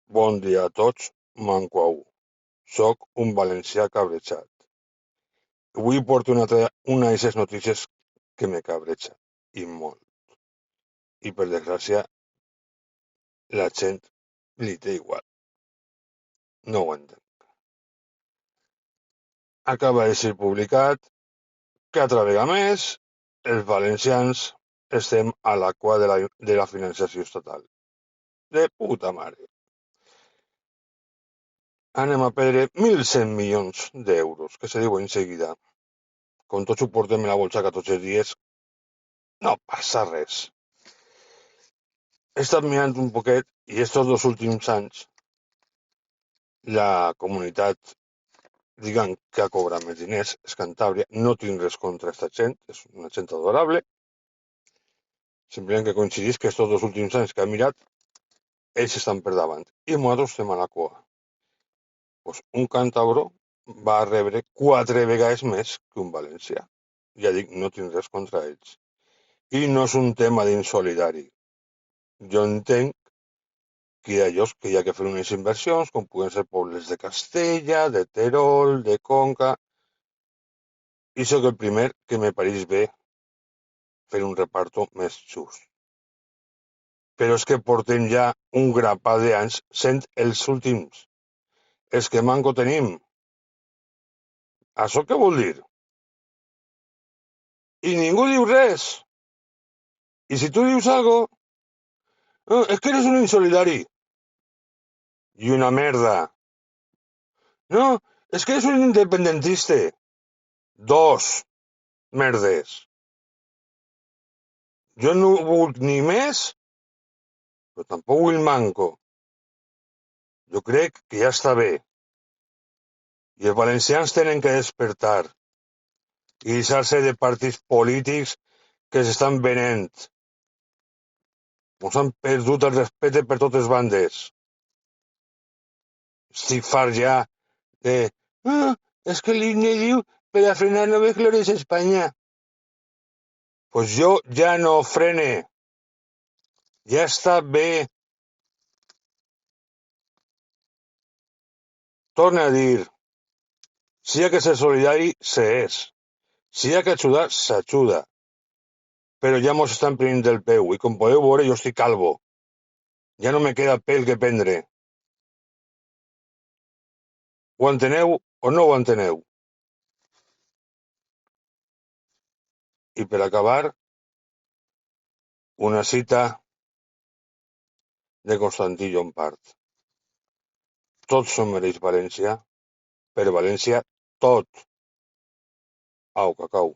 Bon dia a tots, Manquau. Soc un valencià cabrejat. Avui porto una d'aquestes notícies que me cabreja, i molt. I per desgràcia, la gent li té igual. No ho entenc. Acaba de ser publicat que altra vegada més els valencians estem a la cua de la financiació estatal. De puta mare. Anem a perdre 1.100 milions d'euros, que se diu en seguida. Com tots ho portem a la bolsa tots els dies, no passa res. He estat mirant un poquet i estos 2 últims anys la comunitat, diguem, que ha cobrat més diners és Cantàbria. No tinc res contra aquesta gent, és una gent adorable. Simplement que coincidís que estos 2 últims anys que he mirat, ells estan per davant i nosaltres estem a la cua. Pues un càntabro va rebre 4 vegades més que un valencià. Ja dic, no tinc res contra ells. I no és un tema d'insolidari. Jo entenc que hi ha llocs que hi ha que fer unes inversions, com puguen ser pobles de Castella, de Terol, de Conca, i sóc el primer que me pareix bé fer un reparto més just. Però és que portem ja un grapat d'anys sent els últims, els que manco tenim. Això què vol dir? I ningú diu res. I si tu dius algo, és que eres un insolidari. I una merda. No, és que eres un independentista. 2 merdes. Jo no vull ni més, però tampoc vull manco. Jo crec que ja està bé. I els valencians tenen que despertar i deixar-se de partits polítics que s'estan venent. Ens han perdut el respecte per totes bandes. Estic fart ja de... és que l'himne diu per a frenar noves glòries a Espanya. Pues jo ja no frene. Ja està bé. Torna a dir, si hi ha que ser solidari, se és. Si hi ha que ajudar, s'ajuda. Però ja mos estan prenent del peu, i com podeu veure jo estic calvo. Ja no me queda pèl que prendre. Ho enteneu o no ho enteneu? I per acabar, una cita de Constantí Llompart. Tot s'ho mereix València, per València tot. Au, cacau.